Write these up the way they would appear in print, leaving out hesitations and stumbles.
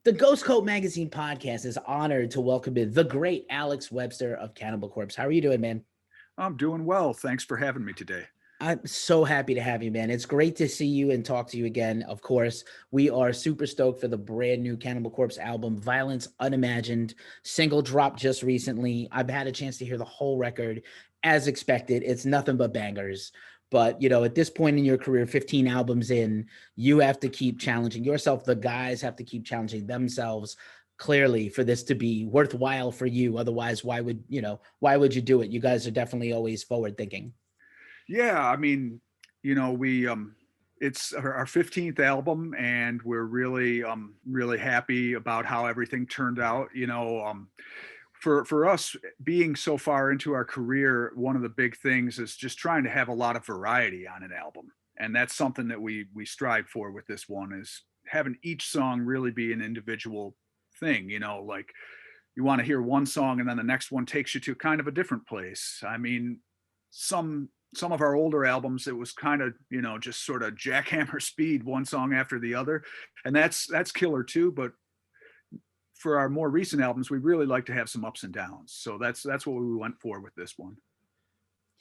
The Ghost Coat Magazine podcast is honored to welcome in the great Alex Webster of Cannibal Corpse. How are you doing, man? I'm doing well. Thanks for having me today. I'm so happy to have you, man. It's great to see you and talk to you again. Of course, we are super stoked for the brand new Cannibal Corpse album, Violence Unimagined. Single dropped just recently. I've had a chance to hear the whole record. As expected, it's nothing but bangers. But, at this point in your career, 15 albums in, you have to keep challenging yourself. The guys have to keep challenging themselves clearly for this to be worthwhile for you. Otherwise, why would you do it? You guys are definitely always forward thinking. Yeah, I mean, we it's our 15th album, and we're really happy about how everything turned out. For us being so far into our career, one of the big things is just trying to have a lot of variety on an album, and that's something that we strive for with this one, is having each song really be an individual thing. Like you want to hear one song and then the next one takes you to kind of a different place. I mean, some of our older albums, it was kind of, just sort of jackhammer speed, one song after the other, and that's killer too. But for our more recent albums, we really like to have some ups and downs, so that's what we went for with this one.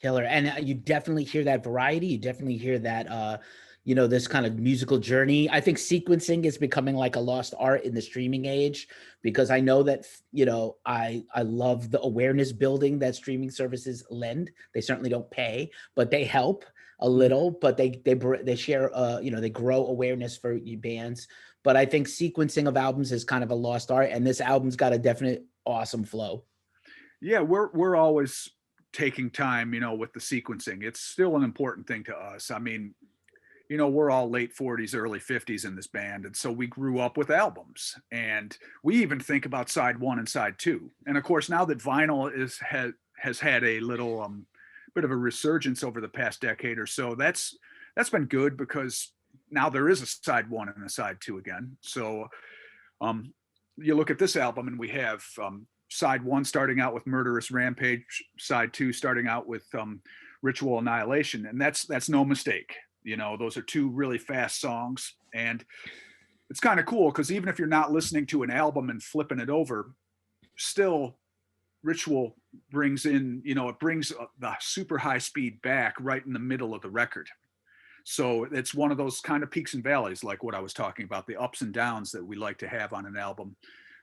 Killer. And you definitely hear that variety. You definitely hear that, this kind of musical journey. I think sequencing is becoming like a lost art in the streaming age, because I know that, I love the awareness building that streaming services lend. They certainly don't pay, but they help a little, but they share, they grow awareness for bands. But I think sequencing of albums is kind of a lost art. And this album's got a definite awesome flow. Yeah, we're always taking time, with the sequencing. It's still an important thing to us. I mean, we're all late 40s, early 50s in this band. And so we grew up with albums, and we even think about side one and side two. And of course, now that vinyl has had a little bit of a resurgence over the past decade or so, that's been good, because now there is a side one and a side two again. So you look at this album and we have side one starting out with Murderous Rampage, side two starting out with Ritual Annihilation. And that's no mistake. Those are two really fast songs. And it's kind of cool, because even if you're not listening to an album and flipping it over, still Ritual brings in, it brings the super high speed back right in the middle of the record. So it's one of those kind of peaks and valleys, like what I was talking about, the ups and downs that we like to have on an album.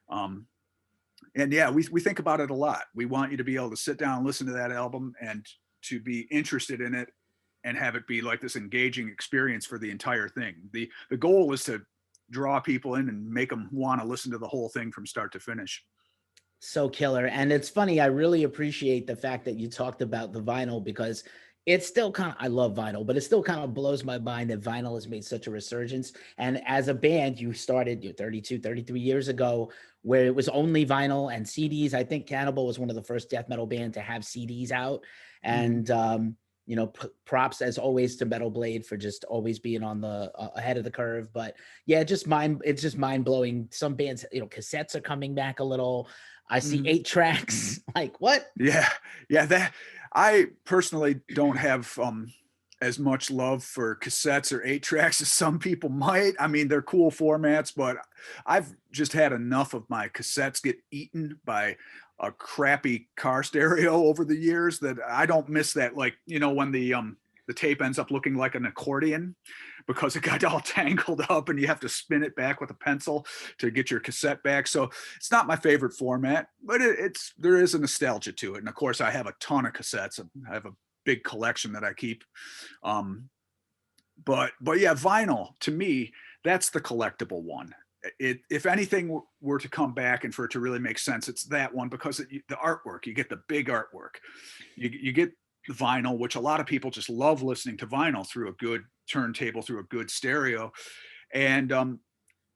And yeah, we think about it a lot. We want you to be able to sit down and listen to that album and to be interested in it and have it be like this engaging experience for the entire thing. The goal is to draw people in and make them want to listen to the whole thing from start to finish. So killer. And it's funny, I really appreciate the fact that you talked about the vinyl, because it's still I love vinyl, but it still kind of blows my mind that vinyl has made such a resurgence. And as a band, you started 32, 33 years ago, where it was only vinyl and CDs. I think Cannibal was one of the first death metal band to have CDs out. And, props as always to Metal Blade for just always being on the ahead of the curve. But yeah, it's just mind blowing. Some bands, cassettes are coming back a little. I see 8 tracks. Like what? Yeah. That I personally don't have as much love for cassettes or 8 tracks as some people might. I mean, they're cool formats, but I've just had enough of my cassettes get eaten by a crappy car stereo over the years, that I don't miss that. Like, when the tape ends up looking like an accordion because it got all tangled up and you have to spin it back with a pencil to get your cassette back. So it's not my favorite format, but there is a nostalgia to it. And of course I have a ton of cassettes. I have a big collection that I keep. But yeah, vinyl to me, that's the collectible one. If anything were to come back and for it to really make sense, it's that one, because the artwork, you get the big artwork, you get the vinyl, which a lot of people just love listening to vinyl through a good turntable, through a good stereo. And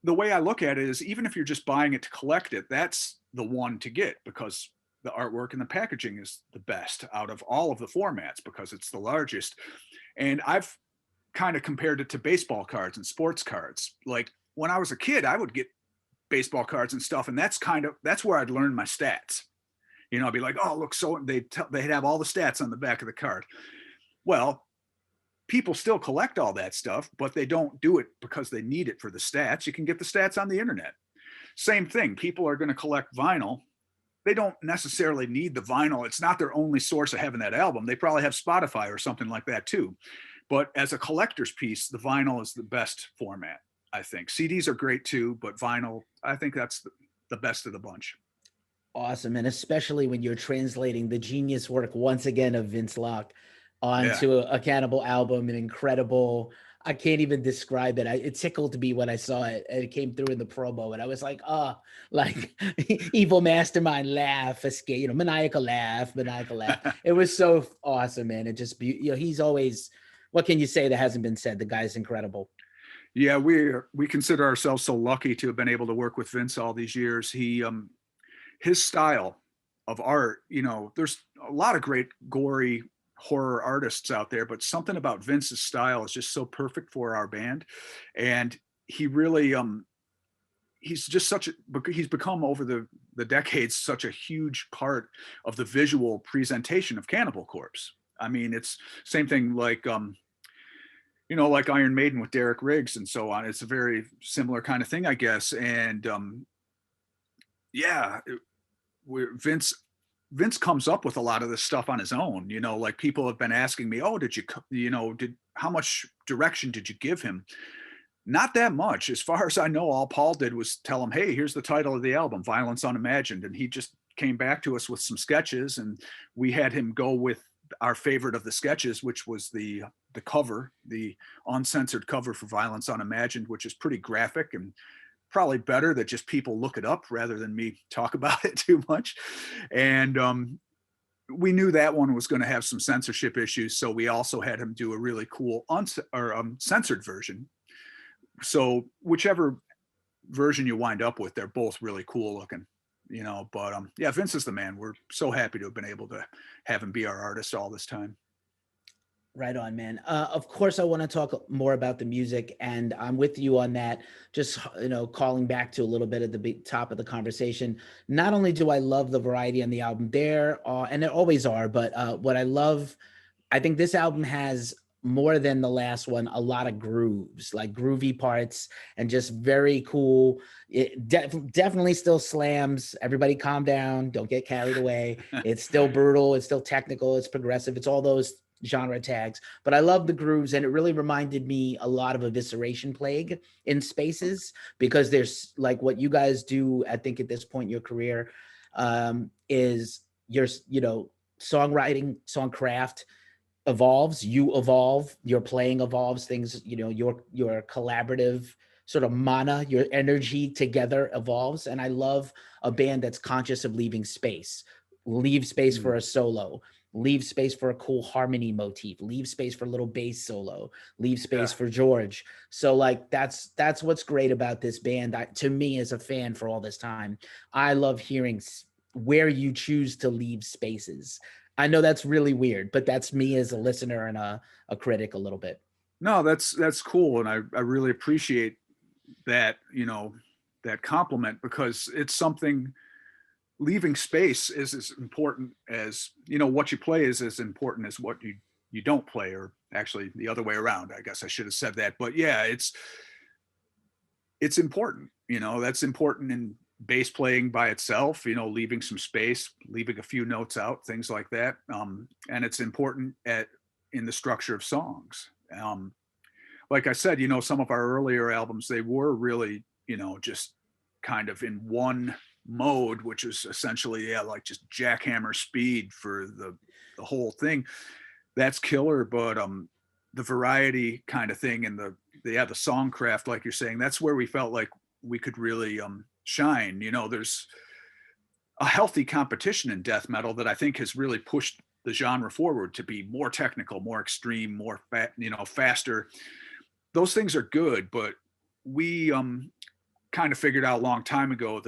the way I look at it is, even if you're just buying it to collect it, that's the one to get, because the artwork and the packaging is the best out of all of the formats, because it's the largest. And I've kind of compared it to baseball cards and sports cards. Like when I was a kid, I would get baseball cards and stuff, and that's where I'd learn my stats. I'd be like, oh, look, so they'd have all the stats on the back of the card. Well, people still collect all that stuff, but they don't do it because they need it for the stats. You can get the stats on the internet. same thing. People are going to collect vinyl. They don't necessarily need the vinyl. It's not their only source of having that album. They probably have Spotify or something like that too. But as a collector's piece, the vinyl is the best format, I think. CDs are great too, but vinyl, I think that's the best of the bunch. Awesome. And especially when you're translating the genius work once again of Vince Locke Yeah. onto a Cannibal album, an incredible, I can't even describe it. It tickled me when I saw it and it came through in the promo. And I was like, oh, like evil mastermind laugh, escape, maniacal laugh, maniacal laugh. It was so awesome, man. It just, he's always, what can you say that hasn't been said? The guy's incredible. Yeah, we consider ourselves so lucky to have been able to work with Vince all these years. His style of art, there's a lot of great gory horror artists out there, but something about Vince's style is just so perfect for our band. And he really he's just he's become over the decades such a huge part of the visual presentation of Cannibal Corpse. I mean, it's same thing like like Iron Maiden with Derek Riggs and so on. It's a very similar kind of thing, I guess. And yeah, Vince comes up with a lot of this stuff on his own. Like people have been asking me, oh, how much direction did you give him? Not that much. As far as I know, all Paul did was tell him, hey, here's the title of the album, Violence Unimagined. And he just came back to us with some sketches, and we had him go with our favorite of the sketches, which was the cover, the uncensored cover for Violence Unimagined, which is pretty graphic and probably better that just people look it up rather than me talk about it too much. And we knew that one was going to have some censorship issues, so we also had him do a really cool censored version. So whichever version you wind up with, they're both really cool looking, but yeah, Vince is the man. We're so happy to have been able to have him be our artist all this time. Right on, man. Of course, I want to talk more about the music, and I'm with you on that. Just, calling back to a little bit at the top of the conversation. Not only do I love the variety on the album, and there always are, but what I love, I think this album has more than the last one, a lot of grooves, like groovy parts, and just very cool. It definitely still slams. Everybody calm down. Don't get carried away. It's still brutal. It's still technical. It's progressive. It's all those genre tags, but I love the grooves, and it really reminded me a lot of Evisceration Plague in Spaces, because there's like what you guys do, I think at this point in your career, is your songwriting, songcraft evolves, you evolve, your playing evolves, things, your collaborative sort of mana, your energy together evolves. And I love a band that's conscious of leaving space for a solo, leave space for a cool harmony motif, leave space for a little bass solo, leave space for George. So like that's what's great about this band. To me, as a fan for all this time, I love hearing where you choose to leave spaces. I know that's really weird, but that's me as a listener and a critic a little bit. No, that's cool, and I really appreciate that, that compliment, because it's something. Leaving space is as important as, what you play is as important as what you don't play, or actually the other way around. I guess I should have said that, but yeah, it's important, that's important in bass playing by itself, leaving some space, leaving a few notes out, things like that. And it's important in the structure of songs. Like I said, some of our earlier albums, they were really, just kind of in one mode, which is essentially like just jackhammer speed for the whole thing. That's killer. But the variety kind of thing and the songcraft, like you're saying, that's where we felt like we could really shine. There's a healthy competition in death metal that I think has really pushed the genre forward to be more technical, more extreme, more faster. Those things are good, but we kind of figured out a long time ago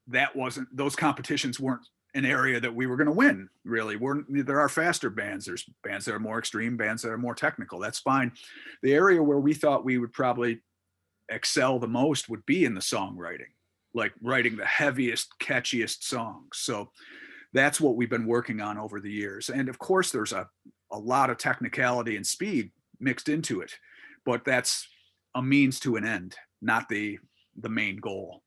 that wasn't, those competitions weren't an area that we were going to win. Really, there are faster bands. There's bands that are more extreme, bands that are more technical. That's fine. The area where we thought we would probably excel the most would be in the songwriting, like writing the heaviest, catchiest songs. So that's what we've been working on over the years. And of course, there's a lot of technicality and speed mixed into it, but that's a means to an end, not the main goal.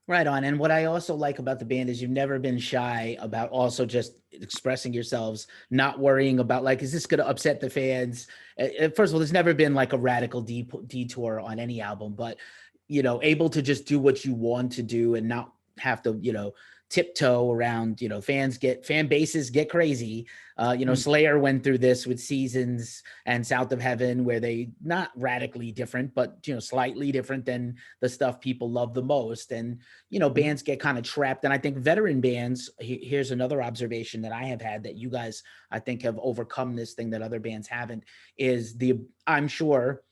Right on. And what I also like about the band is you've never been shy about also just expressing yourselves, not worrying about like, is this going to upset the fans? First of all, there's never been like a radical detour on any album, but able to just do what you want to do and not have to, tiptoe around, fan bases get crazy. Mm. Slayer went through this with Seasons and South of Heaven, where they not radically different, but slightly different than the stuff people love the most. And bands get kind of trapped. And I think veteran bands, here's another observation that I have had that you guys, I think, have overcome this thing that other bands haven't, is I'm sure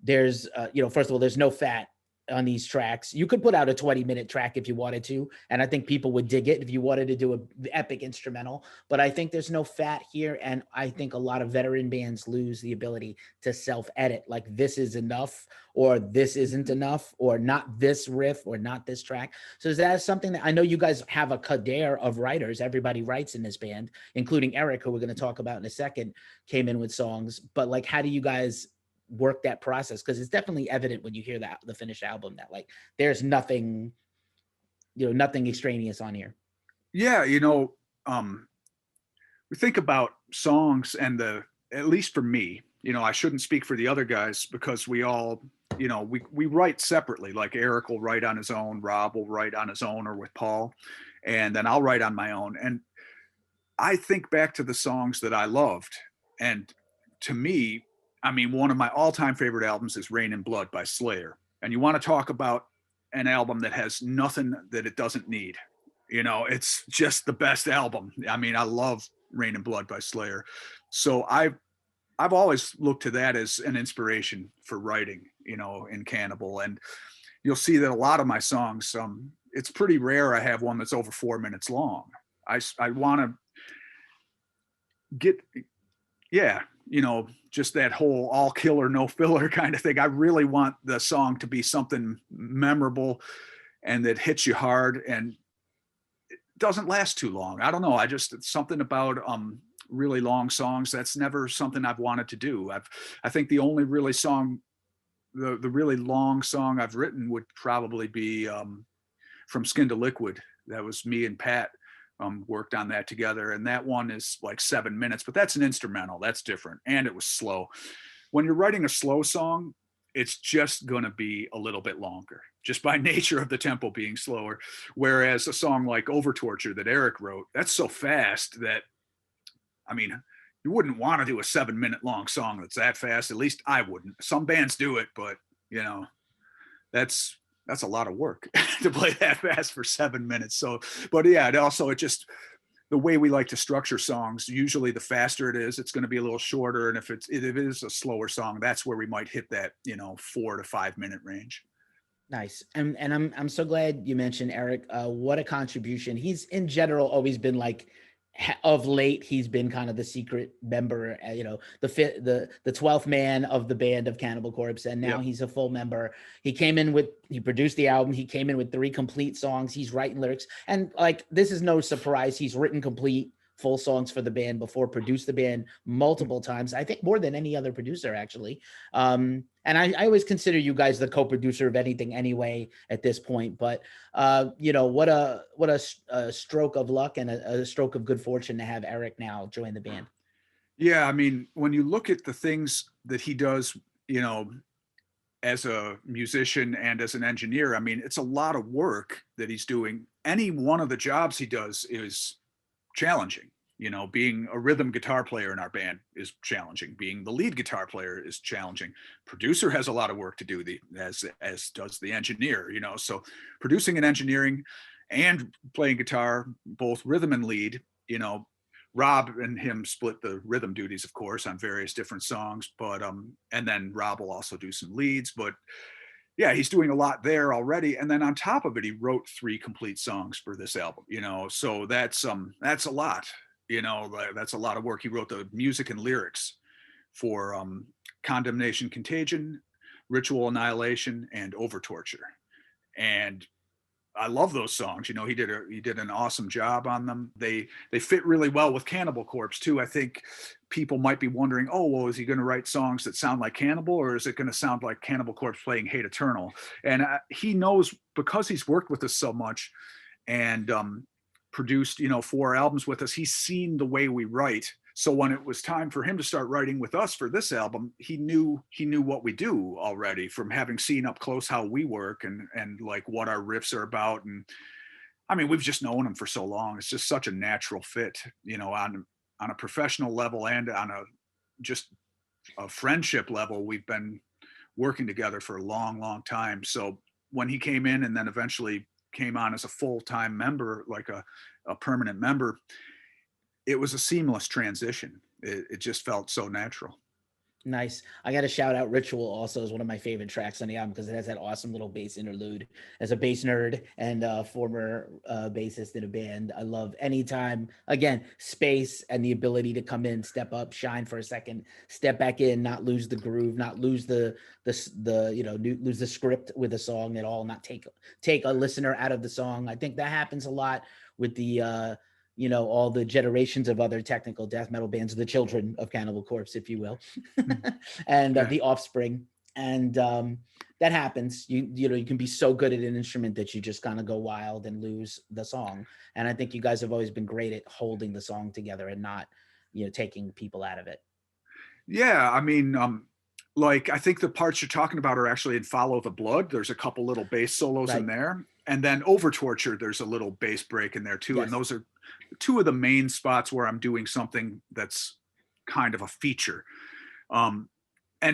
there's, first of all, there's no fat on these tracks. You could put out a 20-minute track if you wanted to, and I think people would dig it if you wanted to do an epic instrumental, but I think there's no fat here. And I think a lot of veteran bands lose the ability to self-edit, like this is enough, or this isn't enough, or not this riff, or not this track. So is that something that, I know you guys have a cadre of writers, everybody writes in this band, including Erik, who we're going to talk about in a second, came in with songs, but like, how do you guys work that process? Because it's definitely evident when you hear the finished album that like there's nothing nothing extraneous on here. Yeah, we think about songs and at least for me, I shouldn't speak for the other guys because we all, we write separately. Like Erik will write on his own, Rob will write on his own or with Paul, and then I'll write on my own. And I think back to the songs that I loved. And to me, I mean, one of my all-time favorite albums is Rain and Blood by Slayer. And you want to talk about an album that has nothing that it doesn't need. It's just the best album. I mean, I love Rain and Blood by Slayer. So I've always looked to that as an inspiration for writing, in Cannibal. And you'll see that a lot of my songs, it's pretty rare I have one that's over 4 minutes long. I want to get, yeah, just that whole all killer, no filler kind of thing. I really want the song to be something memorable and that hits you hard and it doesn't last too long. I don't know. It's something about really long songs. That's never something I've wanted to do. I think the only really the really long song I've written would probably be From Skin to Liquid. That was me and Pat worked on that together. And that one is like 7 minutes, but that's an instrumental. That's different. And it was slow. When you're writing a slow song, it's just going to be a little bit longer, just by nature of the tempo being slower. Whereas a song like Over Torture that Erik wrote, that's so fast that, I mean, you wouldn't want to do a 7 minute long song that's that fast. At least I wouldn't. Some bands do it, but that's a lot of work to play that fast for 7 minutes. So, but yeah, it just, the way we like to structure songs, usually the faster it is, it's going to be a little shorter. And if it is a slower song, that's where we might hit that, 4 to 5 minute range. Nice. And I'm so glad you mentioned Erik. What a contribution. He's in general always been like, of late, he's been kind of the secret member, the 12th man of the band of Cannibal Corpse, and now he's a full member. He produced the album. He came in with 3 complete songs. He's writing lyrics, and like this is no surprise. He's written complete full songs for the band before, produced the band multiple times. I think more than any other producer actually. And I always consider you guys the co-producer of anything anyway at this point. But what a stroke of luck and a stroke of good fortune to have Erik now join the band. Yeah, I mean, when you look at the things that he does, as a musician and as an engineer, I mean, it's a lot of work that he's doing. Any one of the jobs he does is challenging. Being a rhythm guitar player in our band is challenging. Being the lead guitar player is challenging. Producer has a lot of work to do, as does the engineer, So producing and engineering and playing guitar, both rhythm and lead, Rob and him split the rhythm duties, of course, on various different songs, but and then Rob will also do some leads, but yeah, he's doing a lot there already. And then on top of it, he wrote 3 complete songs for this album, so that's a lot. That's a lot of work. He wrote the music and lyrics for Condemnation, Contagion, Ritual Annihilation, and Over Torture. And I love those songs. You know, he did an awesome job on them. They fit really well with Cannibal Corpse too. I think people might be wondering, oh, well, is he going to write songs that sound like Cannibal, or is it going to sound like Cannibal Corpse playing Hate Eternal? And he knows, because he's worked with us so much and produced, you know, 4 albums with us. He's seen the way we write. So when it was time for him to start writing with us for this album, he knew what we do already, from having seen up close how we work and like what our riffs are about. And I mean, we've just known him for so long. It's just such a natural fit, you know, on a professional level and on just a friendship level. We've been working together for a long, long time. So when he came in and then eventually came on as a full-time member, like a permanent member, it was a seamless transition. It just felt so natural. Nice. I got to shout out Ritual also is one of my favorite tracks on the album, because it has that awesome little bass interlude. As a bass nerd and former bassist in a band, I love anytime, again, space and the ability to come in, step up, shine for a second, step back in, not lose the groove, not lose the you know, lose the script with a song at all, not take a listener out of the song. I think that happens a lot with the you know, all the generations of other technical death metal bands, the children of Cannibal Corpse, if you will, and the offspring. And that happens. You know, you can be so good at an instrument that you just kind of go wild and lose the song. And I think you guys have always been great at holding the song together and not, you know, taking people out of it. Yeah, I mean, like, I think the parts you're talking about are actually in Follow the Blood. There's a couple little bass solos in there. And then Over Torture, there's a little bass break in there too. Yes. And those are 2 of the main spots where I'm doing something that's kind of a feature. And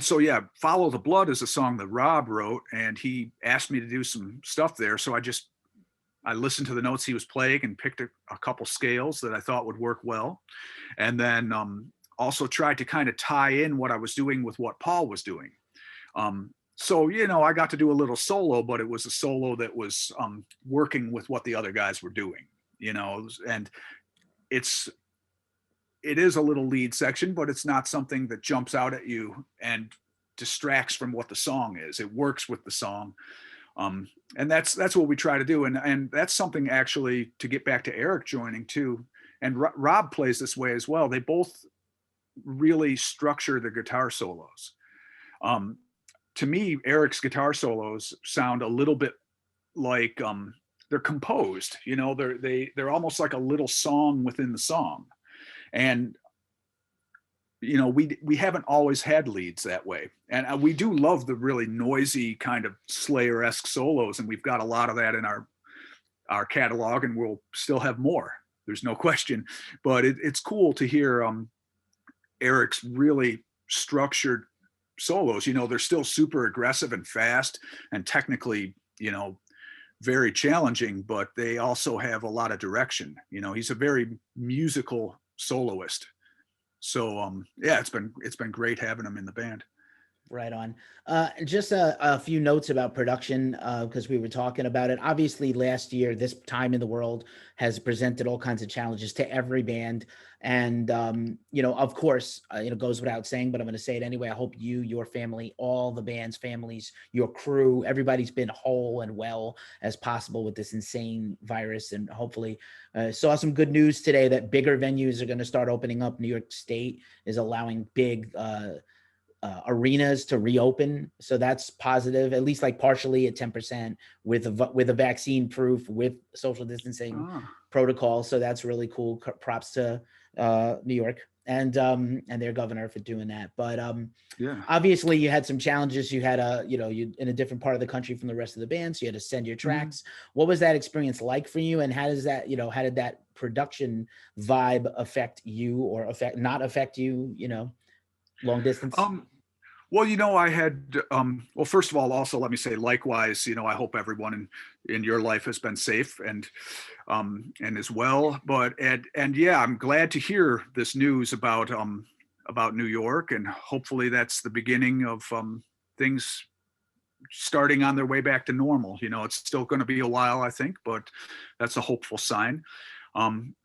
so, yeah, Follow the Blood is a song that Rob wrote, and he asked me to do some stuff there. So I listened to the notes he was playing and picked a couple scales that I thought would work well. And then also tried to kind of tie in what I was doing with what Paul was doing. So, you know, I got to do a little solo, but it was a solo that was working with what the other guys were doing, you know, and it is a little lead section, but it's not something that jumps out at you and distracts from what the song is. It works with the song. And that's what we try to do. And that's something, actually, to get back to Erik joining too. And Rob plays this way as well. They both really structure the guitar solos. To me, Erik's guitar solos sound a little bit like they're composed, you know, they're almost like a little song within the song. And, you know, we haven't always had leads that way. And we do love the really noisy kind of Slayer-esque solos. And we've got a lot of that in our catalog, and we'll still have more. There's no question. But it's cool to hear Erik's really structured solos. You know, they're still super aggressive and fast and technically, you know, very challenging, but they also have a lot of direction. You know, he's a very musical soloist. So yeah, it's been great having him in the band. Right on. Just a few notes about production, because we were talking about it. Obviously, last year, this time in the world has presented all kinds of challenges to every band. And, you know, of course, it goes without saying, but I'm going to say it anyway. I hope you, your family, all the band's families, your crew, everybody's been whole and well as possible with this insane virus. And hopefully saw some good news today that bigger venues are going to start opening up. New York State is allowing big arenas to reopen, so that's positive, at least like partially at 10% with a vaccine proof, with social distancing protocol. So that's really cool. Props to New York and their governor for doing that. But yeah, obviously you had some challenges. You had you in a different part of the country from the rest of the band, so you had to send your tracks. What was that experience like for you, and how did that production vibe affect you, or not affect you, you know, long distance? Well, you know, I had, well, first of all, also let me say likewise, you know, I hope everyone in your life has been safe and as well. But, and yeah, I'm glad to hear this news about New York, and hopefully that's the beginning of things starting on their way back to normal. You know, it's still going to be a while, I think, but that's a hopeful sign.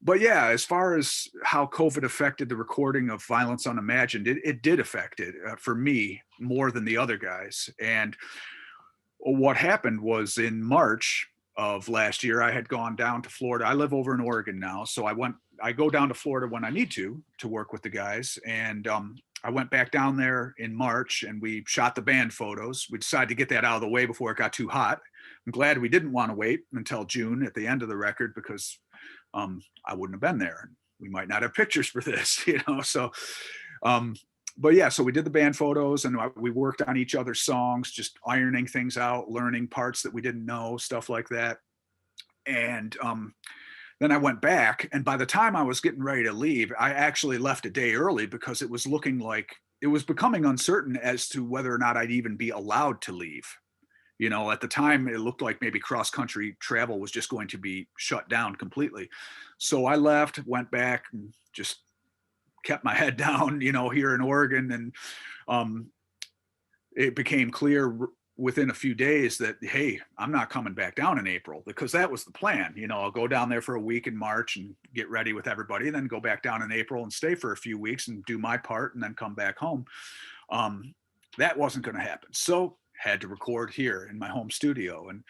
But yeah, as far as how COVID affected the recording of Violence Unimagined, it did affect it for me more than the other guys. And what happened was, in March, of last year, I had gone down to Florida. I live over in Oregon now, so I go down to Florida when I need to work with the guys. And I went back down there in March and we shot the band photos. We decided to get that out of the way before it got too hot. I'm glad we didn't want to wait until June at the end of the record, because I wouldn't have been there. We might not have pictures for this, So, but yeah, so we did the band photos and we worked on each other's songs, just ironing things out, learning parts that we didn't know, stuff like that. And then I went back, and by the time I was getting ready to leave, I actually left a day early because it was looking like it was becoming uncertain as to whether or not I'd even be allowed to leave. At the time, it looked like maybe cross-country travel was just going to be shut down completely. So I left, went back, and just kept my head down, here in Oregon. And it became clear within a few days that, hey, I'm not coming back down in April, because that was the plan. I'll go down there for a week in March and get ready with everybody, and then go back down in April and stay for a few weeks and do my part and then come back home. That wasn't going to happen. So had to record here in my home studio. And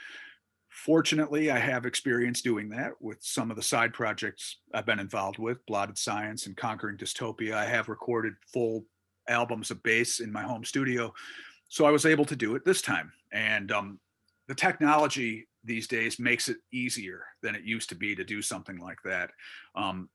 fortunately, I have experience doing that with some of the side projects I've been involved with, Blotted Science and Conquering Dystopia. I have recorded full albums of bass in my home studio. So I was able to do it this time. And the technology these days makes it easier than it used to be to do something like that. I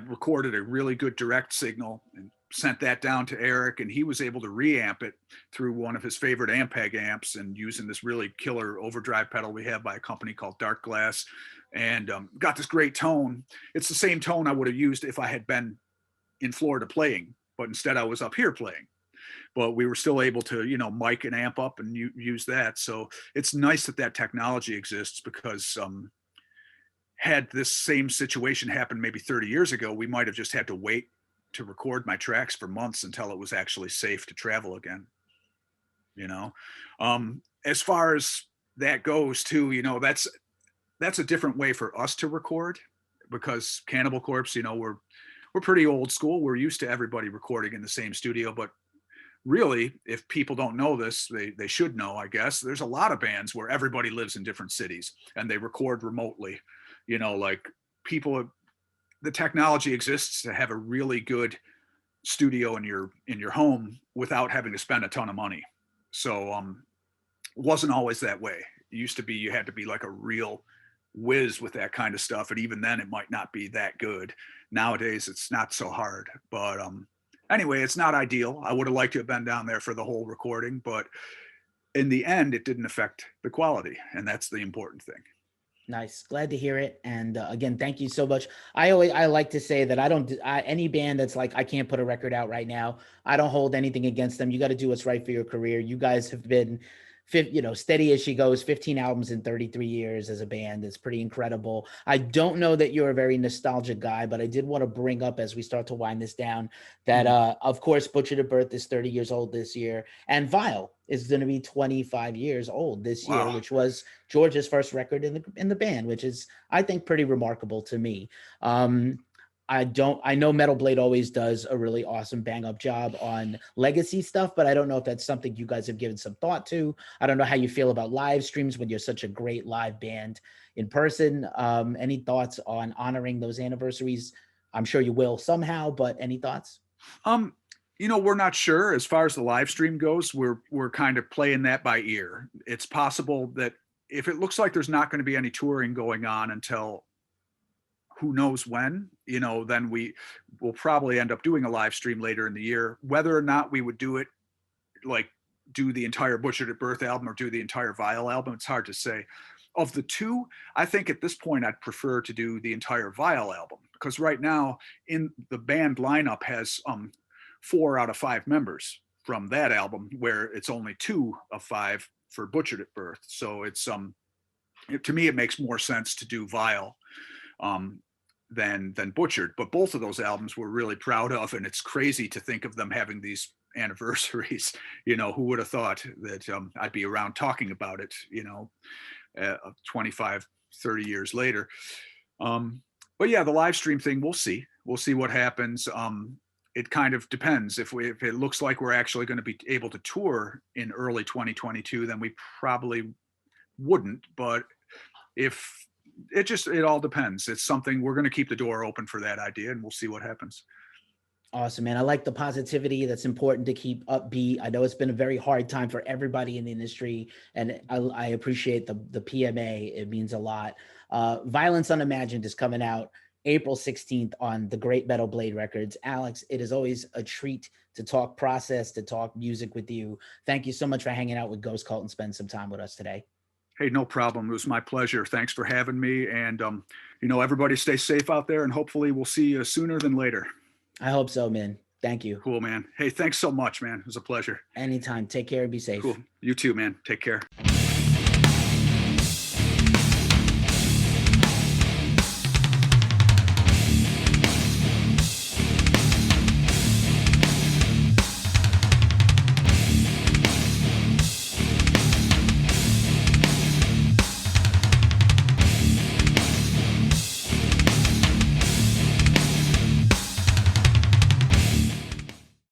recorded a really good direct signal and sent that down to Erik, and he was able to reamp it through one of his favorite Ampeg amps and using this really killer overdrive pedal we have by a company called Dark Glass, and got this great tone. It's the same tone I would have used if I had been in Florida playing, but instead I was up here playing. But we were still able to, mic and amp up and use that. So it's nice that technology exists, because had this same situation happened maybe 30 years ago, we might have just had to wait to record my tracks for months until it was actually safe to travel again. As far as that goes too, that's a different way for us to record, because Cannibal Corpse, we're pretty old school. We're used to everybody recording in the same studio. But really, if people don't know this, they should know, I guess. There's a lot of bands where everybody lives in different cities and they record remotely. Like the technology exists to have a really good studio in your home without having to spend a ton of money. So it wasn't always that way. It used to be you had to be like a real whiz with that kind of stuff, and even then it might not be that good. Nowadays it's not so hard. But anyway, it's not ideal. I would have liked to have been down there for the whole recording, but in the end it didn't affect the quality, and that's the important thing. Nice. Glad to hear it. And again, thank you so much. I like to say that any band that's like, I can't put a record out right now, I don't hold anything against them. You got to do what's right for your career. You guys have been steady as she goes, 15 albums in 33 years as a band. It's pretty incredible. I don't know that you're a very nostalgic guy, but I did want to bring up, as we start to wind this down, that of course, Butchered at Birth is 30 years old this year, and Vile is going to be 25 years old this year, which was George's first record in the band, which is, I think, pretty remarkable to me. I know Metal Blade always does a really awesome bang up job on legacy stuff, but I don't know if that's something you guys have given some thought to. I don't know how you feel about live streams when you're such a great live band in person. Any thoughts on honoring those anniversaries? I'm sure you will somehow, but any thoughts? We're not sure as far as the live stream goes. We're kind of playing that by ear. It's possible that if it looks like there's not going to be any touring going on until who knows when, then we will probably end up doing a live stream later in the year. Whether or not we would do it, like do the entire Butchered at Birth album or do the entire Vile album, it's hard to say. Of the two, I think at this point I'd prefer to do the entire Vile album, because right now in the band lineup has 4 out of 5 members from that album, where it's only 2 of 5 for Butchered at Birth. So it's to me it makes more sense to do Vile than Butchered. But both of those albums we're really proud of, and it's crazy to think of them having these anniversaries. Who would have thought that I'd be around talking about it 25 30 years later. But yeah, the live stream thing, we'll see what happens. It kind of depends. If it looks like we're actually going to be able to tour in early 2022, then we probably wouldn't, but if it all depends. It's something we're going to keep the door open for that idea, and we'll see what happens. Awesome, man. I like the positivity. That's important to keep upbeat. I know it's been a very hard time for everybody in the industry, and I appreciate the PMA. It means a lot. Violence Unimagined is coming out April 16th on the Great Metal Blade Records. Alex, it is always a treat to talk process, to talk music with you. Thank you so much for hanging out with Ghost Cult and spending some time with us today. Hey, no problem. It was my pleasure. Thanks for having me. And, everybody stay safe out there, and hopefully we'll see you sooner than later. I hope so, man. Thank you. Cool, man. Hey, thanks so much, man. It was a pleasure. Anytime. Take care and be safe. Cool. You too, man. Take care.